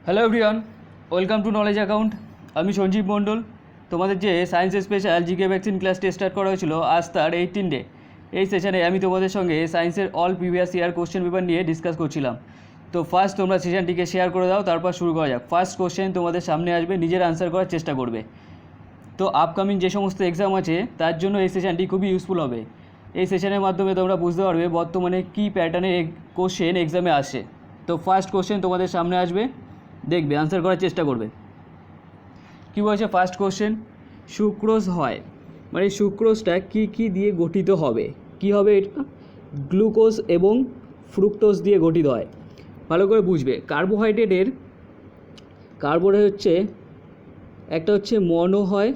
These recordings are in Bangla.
Hello everyone, welcome to knowledge account. আমি সঞ্জীব মণ্ডল। তোমাদের যে সায়েন্সের special GK vaccine class test start করা হয়েছিল আজ তার 18 ডে। এই সেশনে আমি তোমাদের সঙ্গে সায়েন্সের all previous year question paper নিয়ে ডিসকাস করছিলাম। তো ফার্স্ট তোমরা সেশনটিকে শেয়ার করে দাও, তারপর শুরু করা যাক। ফার্স্ট কোশ্চেন তোমাদের সামনে আসবে, নিজের আনসার করার চেষ্টা করবে। তো আপকামিং যে সমস্ত এক্সাম আছে তার জন্য এই সেশনটি খুবই ইউজফুল হবে। এই সেশনের মাধ্যমে তোমরা বুঝতে পারবে বর্তমানে কী প্যাটার্নের কোশ্চেন এক্সামে আসে। তো ফার্স্ট কোশ্চেন তোমাদের সামনে আসবে, দেখবে আনসার করার চেষ্টা করবে। কী বলছে ফার্স্ট কোশ্চেন? সুক্রোজ হয় মানে সুক্রোজটা কী দিয়ে গঠিত হবে? কি হবে এটা? গ্লুকোজ এবং ফ্রুক্টোজ দিয়ে গঠিত হয়। ভালো করে বুঝবে। কার্বোহাইড্রেট হচ্ছে একটা হচ্ছে মনো হয়,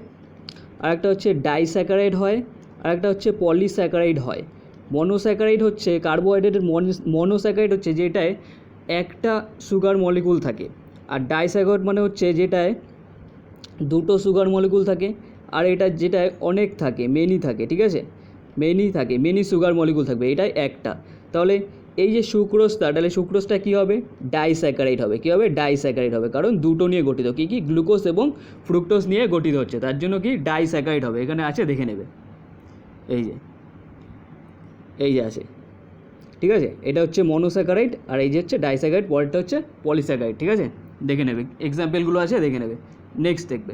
আর একটা হচ্ছে ডাইস্যাকারাইড হয়, আর একটা হচ্ছে পলিস্যাকারাইড হয়। মনোস্যাকারাইড হচ্ছে কার্বোহাইড্রেটের মনোস্যাকারাইড হচ্ছে যেটায় একটা সুগার মলিকুল থাকে, আর ডাইস্যাকারাইড মানে হচ্ছে যেটায় দুটো সুগার মলিকুল থাকে, আর এটা যেটায় অনেক থাকে, মেনি থাকে, ঠিক আছে, মেনি সুগার মলিকুল থাকবে, এটাই একটা। তাহলে এই যে সুক্রোজটা, তাহলে সুক্রোজটা কী হবে? ডাইস্যাকারাইড হবে। কী হবে? ডাইস্যাকারাইড হবে, কারণ দুটো নিয়ে গঠিত। কী গ্লুকোজ এবং ফ্রুক্টোজ নিয়ে গঠিত হচ্ছে, তার জন্য কি ডাইস্যাকারাইড হবে। এখানে আছে, দেখে নেবে, এই যে আছে, ঠিক আছে। এটা হচ্ছে মনোস্যাকারাইড, আর এই যে হচ্ছে ডাইস্যাকারাইড, পরেরটা হচ্ছে পলিস্যাকারাইড, ঠিক আছে, দেখে নেবে। এক্সাম্পলগুলো আছে, দেখে নেবে। নেক্সট দেখবে,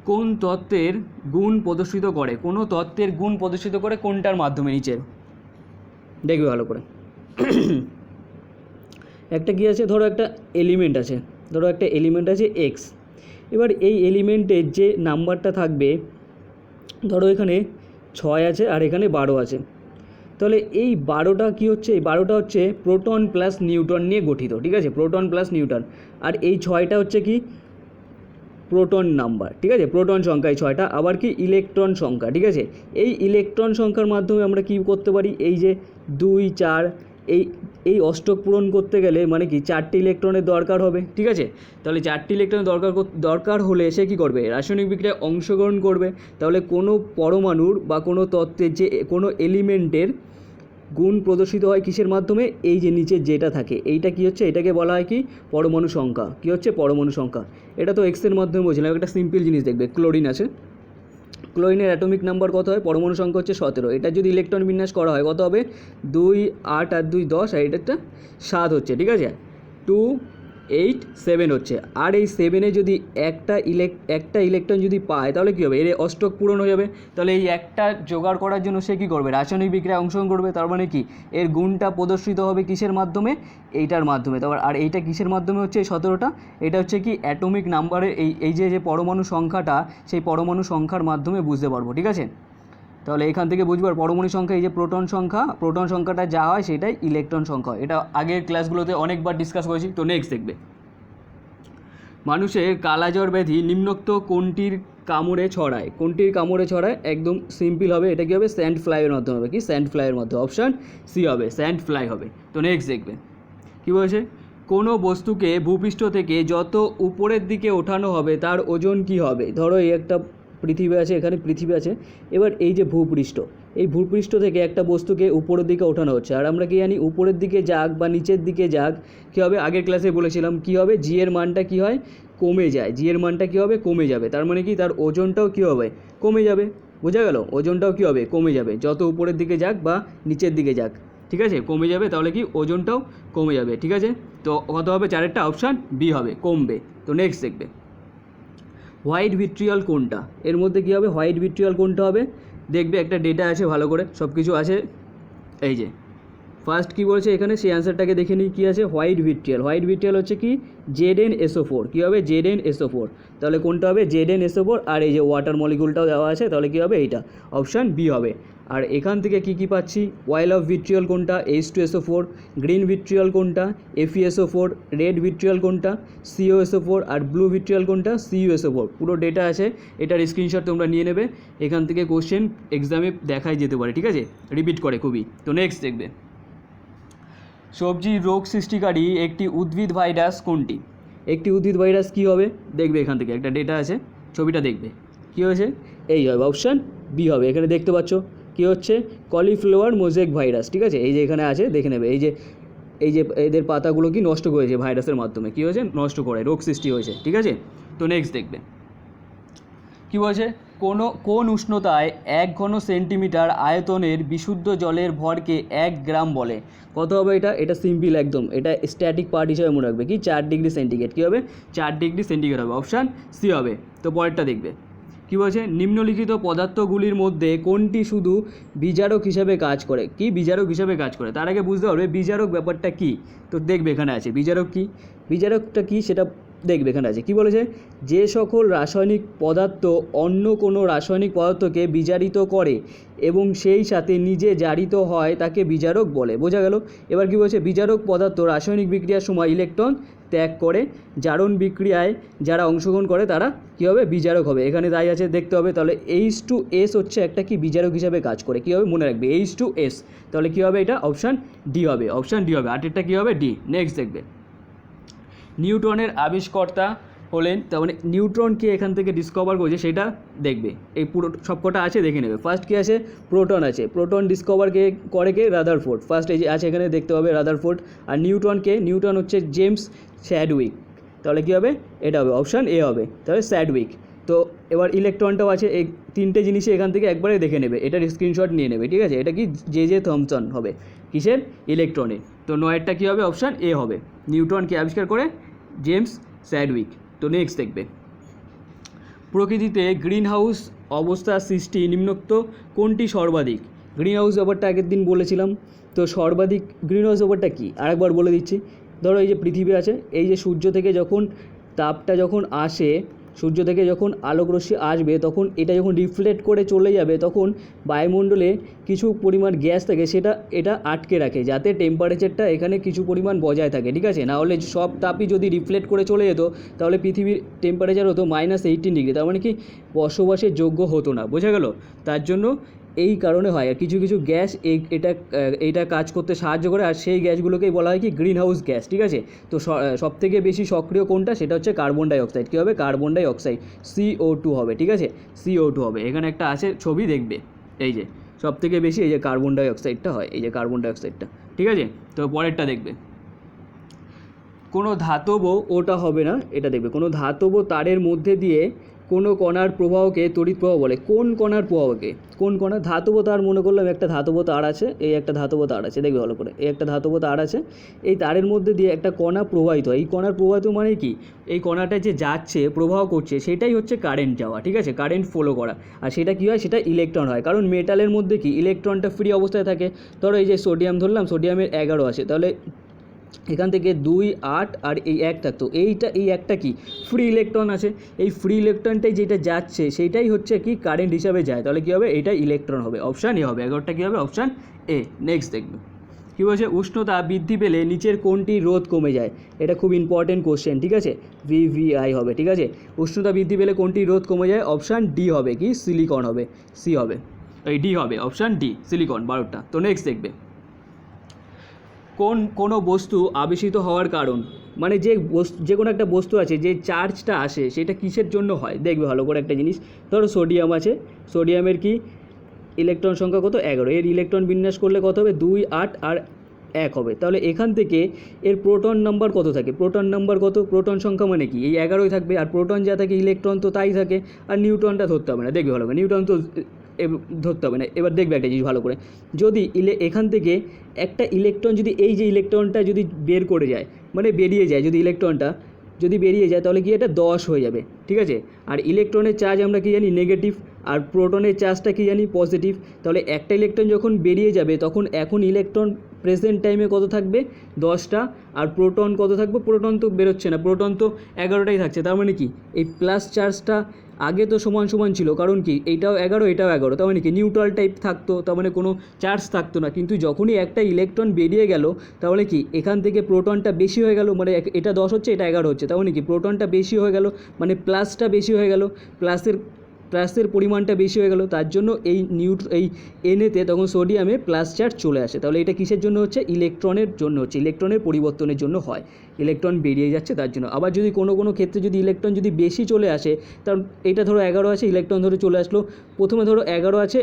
কোন তত্ত্বের গুণ প্রদর্শিত করে? কোনো তত্ত্বের গুণ প্রদর্শিত করে কোনটার মাধ্যমে? নিচের দেখবে ভালো করে। একটা কী আছে, ধরো একটা এলিমেন্ট আছে, এক্স। এবার এই এলিমেন্টের যে নাম্বারটা থাকবে, ধরো এখানে 6 আছে আর এখানে 12 আছে। তাহলে এই 12টা কী হচ্ছে? এই 12টা হচ্ছে প্রোটন প্লাস নিউট্রন নিয়ে গঠিত, ঠিক আছে, প্রোটন প্লাস নিউট্রন। আর এই 6টা হচ্ছে কি? প্রোটন নাম্বার, ঠিক আছে, প্রোটন সংখ্যা। এই 6টা আবার কি? ইলেকট্রন সংখ্যা, ঠিক আছে। এই ইলেকট্রন সংখ্যার মাধ্যমে আমরা কি করতে পারি? এই যে 2, 4, এই অষ্টক পূরণ করতে গেলে মানে কি 4টি ইলেকট্রনের দরকার হবে, ঠিক আছে। তাহলে 4টি ইলেকট্রনের দরকার হলে সে কী করবে? রাসায়নিক বিক্রিয়ায় অংশগ্রহণ করবে। তাহলে কোনো পরমাণুর বা কোনো তত্ত্বের যে কোনো এলিমেন্টের গুণ প্রদর্শিত হয় কিসের মাধ্যমে? এই যে নিচে যেটা থাকে, এইটা কি হচ্ছে? এটাকে বলা হয় কি? পরমাণু সংখ্যা। কি হচ্ছে? পরমাণু সংখ্যা। এটা তো এক্সের মাধ্যমে বলছিলাম। একটা সিম্পল জিনিস দেখবে, ক্লোরিন আছে, ক্লোরিনের অ্যাটমিক নাম্বার কত হয়? পরমাণু সংখ্যা হচ্ছে 17। এটা যদি ইলেকট্রন বিন্যাস করা হয় কত হবে? 2, 8 আর 2, 10, আর এটা 7 হচ্ছে, ঠিক আছে, 2, 8, 7 হচ্ছে। আর এই 7-এ যদি একটা ইলেকট্রন যদি পায় তাহলে কী হবে? এর অষ্টক পূরণ হয়ে যাবে। তাহলে এই একটা জোগাড় করার জন্য সে কী করবে? রাসায়নিক বিক্রিয়ায় অংশগ্রহণ করবে। তার মানে কি? এর গুণটা প্রদর্শিত হবে কিসের মাধ্যমে? এইটার মাধ্যমে। তারপর আর এইটা কিসের মাধ্যমে হচ্ছে? এই 17টা, এটা হচ্ছে কি অ্যাটমিক নাম্বারের এই যে পরমাণু সংখ্যাটা, সেই পরমাণু সংখ্যার মাধ্যমে বুঝতে পারবো, ঠিক আছে। তাহলে এখান থেকে বুঝবার পরমাণু সংখ্যা, এই যে প্রোটন সংখ্যাটা যা হয় সেটাই ইলেকট্রন সংখ্যা। এটা আগের ক্লাসগুলোতে অনেকবার ডিসকাস করেছি। তো নেক্সট দেখবে, মানুষের কালাজ্বর ব্যাধি নিম্নোক্ত কোনটির কামড়ে ছড়ায়? কোনটির কামড়ে ছড়ায়? একদম সিম্পল হবে, এটা কী হবে? স্যান্ড ফ্লাইয়ের মাধ্যমে হবে। কি? স্যান্ড ফ্লাইয়ের মাধ্যমে। অপশান সি হবে, স্যান্ড ফ্লাই হবে। তো নেক্সট দেখবে, কী বলেছে? কোনো বস্তুকে ভূপৃষ্ঠ থেকে যত উপরের দিকে ওঠানো হবে তার ওজন কি হবে? ধরো এই একটা পৃথিবী আছে, এখানে পৃথিবী আছে। এবার এই যে ভূপৃষ্ঠ, এই ভূপৃষ্ঠ থেকে একটা বস্তুকে উপরের দিকে ওঠানো হচ্ছে। আর আমরা কি জানি? উপরের দিকে যাক বা নিচের দিকে যাক, কী হবে? আগের ক্লাসে বলেছিলাম কী হবে? জি এর মানটা কী হয়? কমে যায়। জি এর মানটা কী হবে? কমে যাবে। তার মানে কি? তার ওজনটাও কী হবে? কমে যাবে। বোঝা গেল? ওজনটাও কী হবে? কমে যাবে, যত উপরের দিকে যাক বা নিচের দিকে যাক, ঠিক আছে, কমে যাবে। তাহলে কি? ওজনটাও কমে যাবে, ঠিক আছে। তো কত হবে? 4-এরটা অপশান বি হবে, কমবে। তো নেক্সট দেখবে, হোয়াইট ভিট্রিয়াল কোনটা? এর মধ্যে কী হবে? হোয়াইট ভিট্রিয়াল কোনটা হবে? দেখবে একটা ডেটা আছে, ভালো করে সব কিছু আছে। এই যে ফার্স্ট কী বলছে এখানে, সেই অ্যান্সারটাকে দেখে নিই। কী আছে? হোয়াইট ভিট্রিয়াল হচ্ছে কি? ZnSO4। কী হবে? ZnSO4। তাহলে কোনটা হবে? ZnSO4। আর এই যে ওয়াটার মলিকুলটাও দেওয়া আছে, তাহলে কী হবে? এইটা অপশান বি হবে। আর এখান থেকে কী পাচ্ছি? অয়েল অফ ভিট্রিয়াল কোনটা? H2SO4। গ্রিন ভিট্রিয়াল কোনটা? FeSO4। রেড ভিট্রিয়াল কোনটা? COSO4। আর ব্লু ভিট্রিয়াল কোনটা? CuSO4। পুরো ডেটা আছে, এটার স্ক্রিনশট তোমরা নিয়ে নেবে। এখান থেকে কোশ্চেন এক্সামে দেখাই যেতে পারে, ঠিক আছে, রিপিট করে খুবই। তো নেক্সট দেখবে, সবজি রোগ সৃষ্টিকারী একটি উদ্ভিদ ভাইরাস কোনটি? একটি উদ্ভিদ ভাইরাস কী হবে? দেখবে এখান থেকে একটা ডেটা আছে, ছবিটা দেখবে। কী হয়েছে? এই হবে, অপশান বি হবে। এখানে দেখতে পাচ্ছ কী হচ্ছে? কলিফ্লাওয়ার মোজাইক ভাইরাস, ঠিক আছে, এই যে এখানে আছে, দেখে নেবে। এই যে এই যে এদের পাতাগুলো কি নষ্ট করেছে ভাইরাসের মাধ্যমে, কী হয়েছে নষ্ট করে, রোগ সৃষ্টি হয়েছে। ঠিক আছে, তো নেক্সট দেখবে কী বলছে, কোন উষ্ণতায় 1 ঘন সেন্টিমিটার আয়তনের বিশুদ্ধ জলের ভরকে 1 গ্রাম বলে। কত হবে এটা সিম্পল একদম, এটা স্ট্যাটিক পার্ট হিসাবে মনে রাখবে কি 4 ডিগ্রি সেন্টিগ্রেড। কী হবে 4 ডিগ্রি সেন্টিগ্রেড হবে, অপশান সি হবে। তো পরেরটা দেখবে কী বলছে, নিম্নলিখিত পদার্থগুলির মধ্যে কোনটি শুধু বিজারক হিসাবে কাজ করে। কি বিজারক হিসাবে কাজ করে, তার আগে বুঝতে হবে বিজারক ব্যাপারটা কি। তো দেখবে এখানে আছে বিজারক কি, বিজারকটা কি সেটা দেখবে এখানে আছে। কি বলেছে, যে সকল রাসায়নিক পদার্থ অন্য কোনো রাসায়নিক পদার্থকে বিজারিত করে এবং সেই সাথে নিজে জারিত হয় তাকে বিজারক বলে। বোঝা গেল। এবার কি বলছে, বিজারক পদার্থ রাসায়নিক বিক্রিয়ার সময় ইলেকট্রন ত্যাগ করে, জারণ বিক্রিয়ায় যারা অংশগ্রহণ করে তারা কী হবে বিজারক হবে। এখানে তাই আছে, দেখতে হবে। তাহলে H2S হচ্ছে একটা কি বিজারক হিসাবে কাজ করে। কী হবে মনে রাখবে H2S। তাহলে কী হবে এটা অপশান ডি হবে, অপশান ডি হবে। আটেরটা কী হবে ডি। নেক্সট দেখবে নিউটনের আবিষ্কর্তা হলেন, তার মানে নিউট্রনকে এখান থেকে ডিসকভার করেছে সেটা দেখবে। এই পুরো সবকটা আছে দেখে নেবে। ফার্স্ট কী আছে, প্রোটন আছে। প্রোটন ডিসকভার করে কে রাদারফোর্ড। ফার্স্ট এই যে আছে এখানে দেখতে হবে রাদারফোর্ড। আর নিউটন হচ্ছে জেমস স্যাডউইক। তাহলে কী হবে এটা হবে অপশান এ হবে, তাহলে স্যাডউইক। তো এবার ইলেকট্রনটাও আছে, এই তিনটে জিনিসই এখান থেকে একবারে দেখে নেবে, এটার স্ক্রিনশট নিয়ে নেবে। ঠিক আছে, এটা কি জে থমসন হবে কিসের ইলেকট্রনের। তো 9এরটা কী হবে অপশান এ হবে, নিউটনকে আবিষ্কার করে জেমস স্যাডউইক। তো নেক্সট দেখবে প্রকৃতিতে গ্রিন হাউস অবস্থা সৃষ্টি নিম্নোক্ত কোনটি সর্বাধিক। গ্রিন হাউস ব্যাপারটা আগের দিন বলেছিলাম। তো সর্বাধিক গ্রিন হাউস ব্যাপারটা কী আরেকবার বলে দিচ্ছি। ধরো এই যে পৃথিবী আছে, এই যে সূর্য থেকে যখন তাপটা যখন আসে, সূর্য থেকে যখন আলোকরশ্মি আসবে তখন এটা যখন রিফ্লেক্ট করে চলে যাবে তখন বায়ুমণ্ডলে কিছু পরিমাণ গ্যাস থাকে, এটা আটকে রাখে যাতে টেম্পারেচারটা এখানে কিছু পরিমাণ বজায় থাকে। ঠিক আছে, না হলে সব তাপই যদি রিফ্লেক্ট করে চলে যেত তাহলে পৃথিবীর টেম্পারেচার হতো -18 ডিগ্রি, তার মানে কি বসবাসের যোগ্য হতো না। বোঝা গেল। তার জন্য এই কারণে হয়। আর কিছু কিছু গ্যাস এইটা কাজ করতে সাহায্য করে, আর সেই গ্যাসগুলোকেই বলা হয় কি গ্রিন হাউস গ্যাস। ঠিক আছে, তো সবথেকে বেশি সক্রিয় কোনটা সেটা হচ্ছে কার্বন ডাইঅক্সাইড। কী হবে কার্বন ডাইঅক্সাইড, CO2 হবে। ঠিক আছে, CO2 হবে। এখানে একটা আছে ছবি দেখবে, এই যে সবথেকে বেশি এই যে কার্বন ডাইঅক্সাইডটা হয়, এই যে কার্বন ডাইঅক্সাইডটা। ঠিক আছে, তো পরেরটা দেখবে কোনো ধাতব, ওটা হবে না, এটা দেখবে কোনো ধাতব তারের মধ্যে দিয়ে কোনো কণার প্রবাহকে তড়িৎ প্রবাহ বলে। কোন কণার প্রবাহকে, কোন কণা, ধাতব তার মনে করলাম একটা ধাতব তার আছে, এই একটা ধাতব তার আছে, দেখবে ভালো করে, এই একটা ধাতব তার আছে, এই তারের মধ্যে দিয়ে একটা কণা প্রবাহিত হয়। এই কণার প্রবাহিত মানে কি, এই কণাটা যে যাচ্ছে প্রবাহ করছে সেটাই হচ্ছে কারেন্ট যাওয়া। ঠিক আছে, কারেন্ট ফলো করা। আর সেটা কী হয়, সেটা ইলেকট্রন হয়, কারণ মেটালের মধ্যে কি ইলেকট্রনটা ফ্রি অবস্থায় থাকে। ধরো এই যে সোডিয়াম ধরলাম, সোডিয়ামের 11 আছে, তাহলে এখান থেকে 2, 8 আর এই 1 থাকতো, এই একটা কি ফ্রি ইলেকট্রন আছে। এই ফ্রি ইলেকট্রনটাই যেটা যাচ্ছে সেইটাই হচ্ছে কি কারেন্ট হিসাবে যায়। তাহলে কী হবে এটা ইলেকট্রন হবে, অপশান এ হবে। 11টা কী হবে অপশান এ। নেক্সট দেখবে কী বলছে, উষ্ণতা বৃদ্ধি পেলে নিচের কোনটি রোধ কমে যায়। এটা খুব ইম্পর্টেন্ট কোশ্চেন। ঠিক আছে, VVI হবে। ঠিক আছে, উষ্ণতা বৃদ্ধি পেলে কোনটি রোধ কমে যায়, অপশান ডি হবে কি সিলিকন হবে, সি হবে, এই ডি হবে, অপশান ডি সিলিকন। 12টা। তো নেক্সট দেখবে কোনো বস্তু আবেশিত হওয়ার কারণ, মানে যে কোনো একটা বস্তু আছে যে চার্জটা আসে সেটা কিসের জন্য হয়। দেখবে ভালো করে একটা জিনিস, ধরো সোডিয়াম আছে, সোডিয়ামের কি ইলেকট্রন সংখ্যা কত 11, এর ইলেকট্রন বিন্যাস করলে কত হবে 2, 8 আর 1 হবে। তাহলে এখান থেকে এর প্রোটন নাম্বার কত থাকে, প্রোটন নাম্বার কত, প্রোটন সংখ্যা মানে কি এই 11ই থাকবে, আর প্রোটন যা থাকে ইলেকট্রন তো তাই থাকে। আর নিউটনটা ধরতে হবে না, দেখবে ভালো করে, নিউটন তো ধরতে হবে না। এবার দেখবে একটা জিনিস ভালো করে, যদি এখান থেকে একটা ইলেকট্রন যদি এই যে ইলেকট্রনটা যদি বের করে যায়, মানে বেরিয়ে যায়, যদি ইলেকট্রনটা যদি বেরিয়ে যায় তাহলে কি এটা 10 হয়ে যাবে। ঠিক আছে, আর ইলেকট্রনের চার্জ আমরা কি জানি নেগেটিভ, আর প্রোটনের চার্জটা কি জানি পজিটিভ। তাহলে একটা ইলেকট্রন যখন বেরিয়ে যাবে তখন এখন ইলেকট্রন প্রেজেন্ট টাইমে কত থাকবে 10টা, আর প্রোটন কত থাকবে, প্রোটন তো বেরোচ্ছে না, প্রোটন তো 11টাই থাকছে। তার মানে কি এই প্লাস চার্জটা আগে তো সমান সমান ছিল, কারণ কি এইটাও 11 এটাও 11, তার মানে কি নিউট্রাল টাইপ থাকতো, তার মানে কোনো চার্জ থাকতো না। কিন্তু যখনই একটা ইলেকট্রন বেরিয়ে গেল তাহলে কি এখান থেকে প্রোটনটা বেশি হয়ে গেল, মানে এটা 10 হচ্ছে এটা 11 হচ্ছে, তার মানে কি প্রোটনটা বেশি হয়ে গেল, মানে প্লাসটা বেশি হয়ে গেল, প্লাসের প্লাসের পরিমাণটা বেশি হয়ে গেল, তার জন্য এই এই এনএতে তখন সোডিয়ামে প্লাস চার্জ চলে আসে। তাহলে এটা কিসের জন্য হচ্ছে? ইলেকট্রনের জন্য হচ্ছে, ইলেকট্রনের পরিবর্তনের জন্য হয়, ইলেকট্রন বেরিয়ে যাচ্ছে তার জন্য। আবার যদি কোনো ক্ষেত্রে যদি ইলেকট্রন যদি বেশি চলে আসে, কারণ এটা ধরো 11 আছে, ইলেকট্রন ধরে চলে আসলো, প্রথমে ধরো 11 আছে,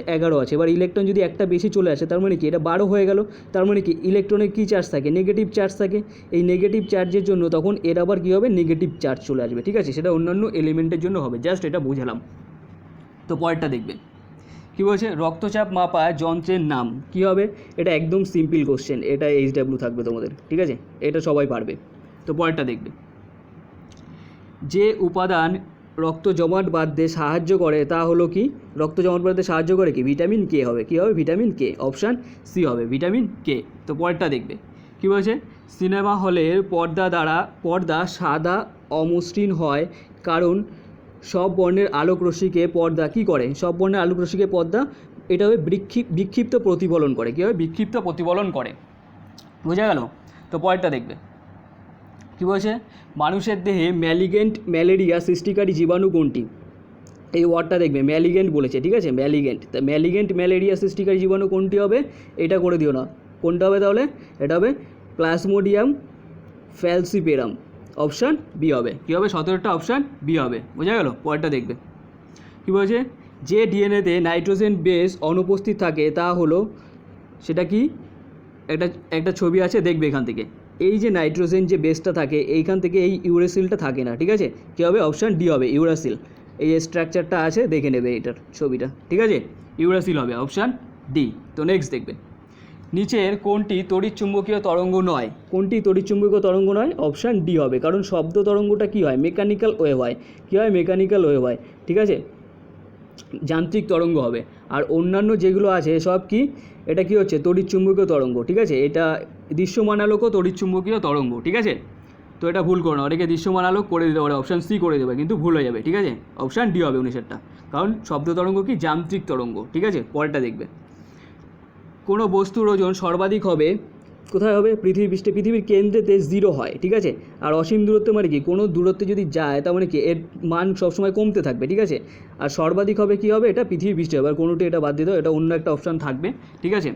এবার ইলেকট্রন যদি একটা বেশি চলে আসে, তার মানে কি এটা 12 হয়ে গেল। তার মানে কি ইলেকট্রনের কী চার্জ থাকে? নেগেটিভ চার্জ থাকে। এই নেগেটিভ চার্জের জন্য তখন এর আবার কী হবে? নেগেটিভ চার্জ চলে আসবে, ঠিক আছে? সেটা অন্যান্য এলিমেন্টের জন্য হবে, জাস্ট এটা বোঝালাম। তো পরেরটা দেখবে কী বলছে, রক্তচাপ মাপা যন্ত্রের নাম কী হবে? এটা একদম সিম্পল কোশ্চেন, এটা HW থাকবে তোমাদের, ঠিক আছে? এটা সবাই পারবে। তো পরেরটা দেখবে, যে উপাদান রক্ত জমাট বাঁধতে সাহায্য করে তা হলো কি? রক্ত জমাট বাঁধতে সাহায্য করে কি? ভিটামিন কে হবে। কী হবে? ভিটামিন কে, অপশান সি হবে, ভিটামিন কে। তো পরেরটা দেখবে কী বলছে, সিনেমা হলের পর্দা সাদা অমসৃণ হয় কারণ সব বর্ণের আলোক রশ্মিকে পর্দা কী করে? সব বর্ণের আলোক রশ্মিকে পর্দা এটা হবে বিক্ষিপ্ত প্রতিফলন করে। কী হবে? বিক্ষিপ্ত প্রতিফলন করে, বোঝা গেল? তো পরেরটা দেখবে কী বলছে, মানুষের দেহে ম্যালেরিয়া সৃষ্টিকারী জীবাণু কোনটি? এই ওয়ার্ডটা দেখবে, ম্যালিগেন্ট বলেছে, ঠিক আছে? ম্যালিগেন্ট, তা ম্যালিগেন্ট ম্যালেরিয়া সৃষ্টিকারী জীবাণু কোনটি হবে? এটা করে দিও না, কোনটা হবে তাহলে? এটা হবে প্লাজমোডিয়াম ফ্যালসিপেরাম, অপশান বি হবে। কী হবে? 17টা অপশান বি হবে, বোঝা গেল? পরেরটা দেখবে কী বলছে, যে ডিএনএতে নাইট্রোজেন বেস অনুপস্থিত থাকে তা হলো, সেটা কি? একটা ছবি আছে, দেখবে এখান থেকে, এই যে নাইট্রোজেন যে বেসটা থাকে এইখান থেকে এই ইউরেসিলটা থাকে না, ঠিক আছে? কী হবে? অপশান ডি হবে, ইউরাসিল। এই স্ট্রাকচারটা আছে, দেখে নেবে এটার ছবিটা, ঠিক আছে? ইউরাসিল হবে, অপশান ডি। তো নেক্সট দেখবে, নিচের কোনটি তড়িৎচুম্বকীয় তরঙ্গ নয়? কোনটি তড়িৎচুম্বকীয় তরঙ্গ নয়? অপশান ডি হবে, কারণ শব্দ তরঙ্গটা কী হয়? মেকানিক্যাল ওয়েভ হয়। কী হয়? মেকানিক্যাল ওয়েভ হয়, ঠিক আছে? যান্ত্রিক তরঙ্গ হবে। আর অন্যান্য যেগুলো আছে সব কি? এটা কি হচ্ছে? তড়িৎচুম্বকীয় তরঙ্গ, ঠিক আছে? এটা দৃশ্যমান আলোকও তড়িৎচুম্বকীয় তরঙ্গ, ঠিক আছে? তো এটা ভুল করো না, ওটাকে দৃশ্যমান আলোক করে দিতে পারে, অপশান সি করে দেবে, কিন্তু ভুল হয়ে যাবে, ঠিক আছে? অপশান ডি হবে 19টা, কারণ শব্দ তরঙ্গ কি? যান্ত্রিক তরঙ্গ, ঠিক আছে? পরেরটা দেখবে, কোনো বস্তুর ওজন সর্বাধিক হবে কোথায় হবে? পৃথিবীর পৃষ্ঠে, পৃথিবীর কেন্দ্রেতে 0 হয়, ঠিক আছে? আর অসীম দূরত্ব মানে কি? কোনো দূরত্বে যদি যায় তার মানে কি এর মান সবসময় কমতে থাকবে, ঠিক আছে? আর সর্বাধিক হবে কী হবে? এটা পৃথিবী পৃষ্ঠে হবে। আর কোনোটি এটা বাদ দিতে, এটা অন্য একটা অপশান থাকবে, ঠিক আছে?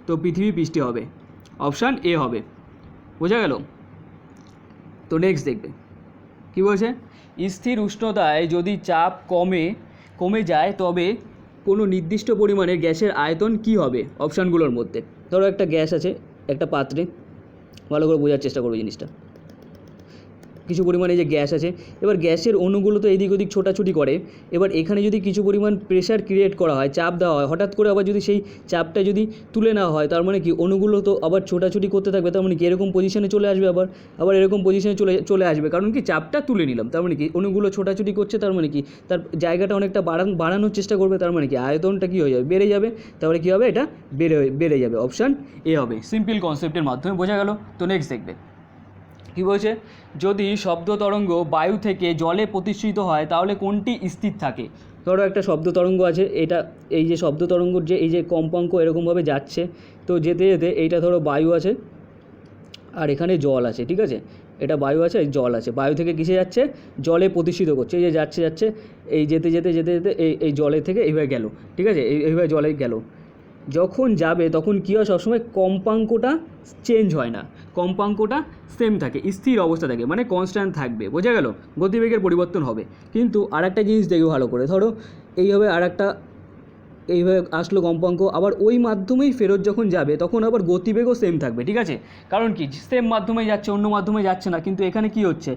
তো পৃথিবী পৃষ্ঠে হবে, অপশান এ হবে, বোঝা গেল? তো নেক্সট দেখবে কী বলছে, স্থির উষ্ণতায় যদি চাপ কমে যায় তবে কোনো নির্দিষ্ট পরিমাণে গ্যাসের আয়তন কী হবে? অপশানগুলোর মধ্যে ধরো একটা গ্যাস আছে একটা পাত্রে, ভালো করে বোঝার চেষ্টা করবো জিনিসটা। কিছু পরিমাণে যে গ্যাস আছে, এবার গ্যাসের অণুগুলো তো এদিক ওদিক ছোটাছুটি করে, এবার এখানে যদি কিছু পরিমাণ প্রেশার ক্রিয়েট করা হয়, চাপ দেওয়া হয়, হঠাৎ করে আবার যদি সেই চাপটা যদি তুলে নেওয়া হয়, তার মানে কি অণুগুলো তো আবার ছোটাছুটি করতে থাকবে, তার মানে কি এরকম পজিশনে চলে আসবে, আবার এরকম পজিশনে চলে আসবে, কারণ কি চাপটা তুলে নিলাম, তার মানে কি অণুগুলো ছোটাছুটি করছে, তার মানে কি তার জায়গাটা অনেকটা বাড়ানোর চেষ্টা করবে, তার মানে কি আয়তনটা কী হয়ে যাবে? বেড়ে যাবে, তাহলে কী হবে? এটা বেড়ে যাবে, অপশান এ হবে। সিম্পল কনসেপ্টের মাধ্যমে বোঝা গেল। তো নেক্সট দেখবে কী বলছে, যদি শব্দ তরঙ্গ বায়ু থেকে জলে প্রতিষ্ঠিত হয় তাহলে কোনটি স্থির থাকে? ধরো একটা শব্দ তরঙ্গ আছে, এটা এই যে শব্দ তরঙ্গর যে এই যে কম্পাঙ্ক এরকমভাবে যাচ্ছে, তো যেতে যেতে এইটা ধরো বায়ু আছে আর এখানে জল আছে, ঠিক আছে? এটা বায়ু আছে, জল আছে, বায়ু থেকে কিসে যাচ্ছে? জলে প্রতিষ্ঠিত করছে, এই যে যাচ্ছে এই যেতে এই জলের থেকে এইভাবে গেল, ঠিক আছে? এইভাবে জলে গেল, যখন যাবে তখন কী হয়? সবসময় কম্পাঙ্কটা চেঞ্জ হয় না, কম্পাঙ্কটা সেম থাকে, স্থির অবস্থা থাকে, মানে কনস্ট্যান্ট থাকবে, বোঝা গেল? গতিবেগের পরিবর্তন হবে। কিন্তু আরেকটা জিনিস দেখবে ভালো করে, ধরো এইভাবে এইভাবে আসলো কম্পাঙ্ক, আবার ওই মাধ্যমেই ফেরত যখন যাবে তখন আবার গতিবেগও সেম থাকবে, ঠিক আছে? কারণ কি সেম মাধ্যমেই যাচ্ছে, অন্য মাধ্যমে যাচ্ছে না, কিন্তু এখানে কি হচ্ছে?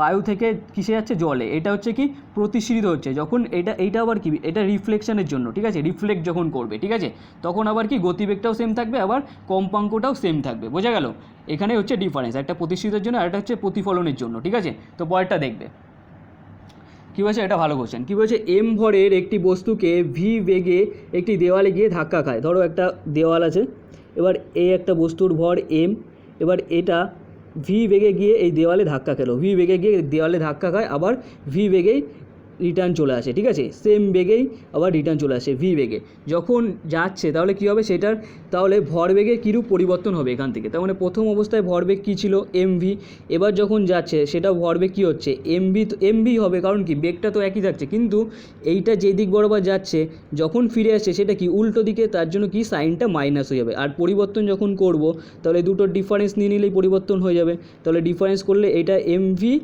বায়ু থেকে কিসে যাচ্ছে? জলে। এটা হচ্ছে কি? প্রতিসরিত হচ্ছে, যখন এইটা আবার কি? এটা রিফ্লেকশনের জন্য, ঠিক আছে? রিফ্লেক্ট যখন করবে, ঠিক আছে? তখন আবার কি গতিবেগটাও সেম থাকবে, আবার কম্পাঙ্কটাও সেম থাকবে, বোঝা গেল? এখানে হচ্ছে ডিফারেন্স, একটা প্রতিসরিতের জন্য আর একটা হচ্ছে প্রতিফলনের জন্য, ঠিক আছে? তো পরেরটা দেখবে কী বলছে, এটা ভালো কোশ্চেন। কী বলছে, এম ভরের একটি বস্তুকে ভি বেগে একটি দেওয়ালে গিয়ে ধাক্কা খায়। ধরো একটা দেওয়াল আছে, এবার এই একটা বস্তুর ভর এম, এবার এটা ভি বেগে গিয়ে এই দেওয়ালে ধাক্কা খেলো, ভি বেগে গিয়ে দেওয়ালে ধাক্কা খায়, আবার ভি বেগেই রিটার্ন চলে আসে, ঠিক আছে, সেম বেগেই আবার রিটার্ন চলে আসে ভি বেগে। যখন যাচ্ছে তাহলে কী হবে সেটার, তাহলে ভরবেগের কীরূপ পরিবর্তন হবে এখান থেকে। তার মানে প্রথম অবস্থায় ভরবেগ কী ছিল, এমভি, এবার যখন যাচ্ছে সেটা ভরবেগ কী হচ্ছে, এমভি হবে, কারণ কি বেগটা তো একই থাকছে, কিন্তু এইটা যে দিক বরাবর যাচ্ছে যখন ফিরে আসছে সেটা কি উল্টো দিকে, তার জন্য কি সাইনটা মাইনাস হয়ে যাবে। আর পরিবর্তন যখন করব তাহলে দুটোর ডিফারেন্স নিয়ে নিলেই পরিবর্তন হয়ে যাবে। তাহলে ডিফারেন্স করলে এটা এমভি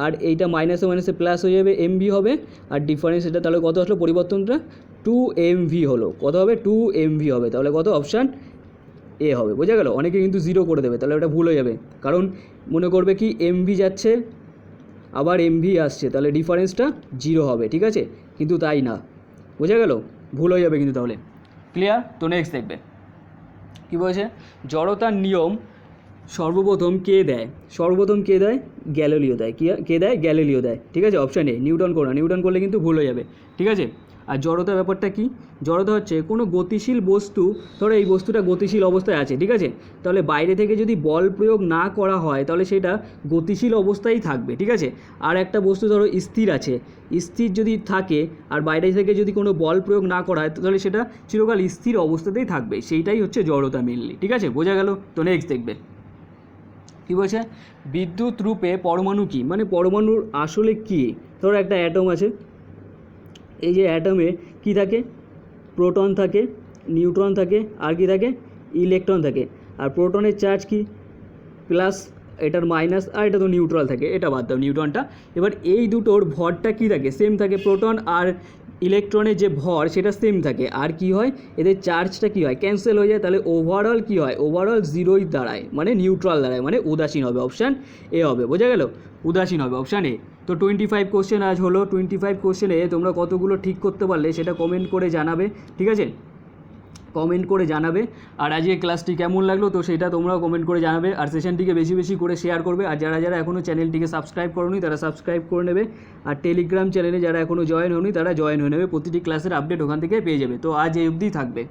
আর এইটা মাইনাসে মাইনাসে প্লাস হয়ে যাবে, এমভি হবে। আর ডিফারেন্স এটা তাহলে কত আসলো পরিবর্তনটা, 2mv হলো। কত হবে, 2mv হবে। তাহলে কত, অপশান এ হবে। বোঝা গেল? অনেকে কিন্তু 0 করে দেবে, তাহলে ওটা ভুল হয়ে যাবে, কারণ মনে করবে কি এমভি যাচ্ছে আবার এমভি আসছে, তাহলে ডিফারেন্সটা 0 হবে, ঠিক আছে, কিন্তু তাই না। বোঝা গেল? ভুল হয়ে যাবে কিন্তু তাহলে। ক্লিয়ার? তো নেক্সট দেখবে কী বলেছে, জড়তার নিয়ম সর্বপ্রথম কে দেয়, সর্বপ্রথম কে দেয়, গ্যালিলিও দেয়। কে দেয়, গ্যালিলিও দেয়, ঠিক আছে। অপশান এ, নিউটন করো না, নিউটন করলে কিন্তু ভুল হয়ে যাবে, ঠিক আছে। আর জড়তার ব্যাপারটা কি, জড়তা হচ্ছে কোনো গতিশীল বস্তু, ধরো এই বস্তুটা গতিশীল অবস্থায় আছে, ঠিক আছে, তাহলে বাইরে থেকে যদি বল প্রয়োগ না করা হয় তাহলে সেটা গতিশীল অবস্থায় থাকবে, ঠিক আছে। আর একটা বস্তু ধরো স্থির আছে, স্থির যদি থাকে আর বাইরে থেকে যদি কোনো বল প্রয়োগ না করা হয় তাহলে সেটা চিরকাল স্থির অবস্থাতেই থাকবে, সেইটাই হচ্ছে জড়তা মেনলি, ঠিক আছে। বোঝা গেল? তো নেক্সট দেখবে কী বলছে, বিদ্যুৎ রূপে পরমাণু কী, মানে পরমাণুর আসলে কী। ধরো একটা অ্যাটম আছে, এই যে অ্যাটমে কী থাকে, প্রোটন থাকে, নিউট্রন থাকে, আর কি থাকে, ইলেকট্রন থাকে। আর প্রোটনের চার্জ কি, প্লাস, এটার মাইনাস, আর এটা তো নিউট্রাল থাকে, এটা বাদ দাও নিউট্রনটা। এবার এই দুটোর ভরটা কী থাকে, সেম থাকে। প্রোটন আর ইলেকট্রনের যে ভর সেটা সেম থাকে, আর কি হয় এদের চার্জটা কী হয়, ক্যান্সেল হয়ে যায়। তাহলে ওভারঅল কী হয়, ওভারঅল 0ই দাঁড়ায়, মানে নিউট্রাল দাঁড়ায়, মানে উদাসীন হবে। অপশান এ হবে। বোঝা গেল? উদাসীন হবে, অপশান এ। তো 25 কোশ্চেন আজ হলো। 25 কোশ্চেনে তোমরা কতগুলো ঠিক করতে পারলে সেটা কমেন্ট করে জানাবে, ঠিক আছে, কমেন্ট করে জানাবে। আর আজকে ক্লাসটি কেমন লাগলো তো সেটা তোমরাও কমেন্ট করে জানাবে। আর সেশনটিকে বেশি বেশি করে শেয়ার করবে। আর যারা যারা এখনও চ্যানেলটিকে সাবস্ক্রাইব করোনি তারা সাবস্ক্রাইব করে নেবে। আর টেলিগ্রাম চ্যানেলে যারা এখনও জয়েন হয়নি তারা জয়েন হয়ে নেবে, প্রতিটি ক্লাসের আপডেট ওখান থেকে পেয়ে যাবে। তো আজ এই অবধিই থাকবে।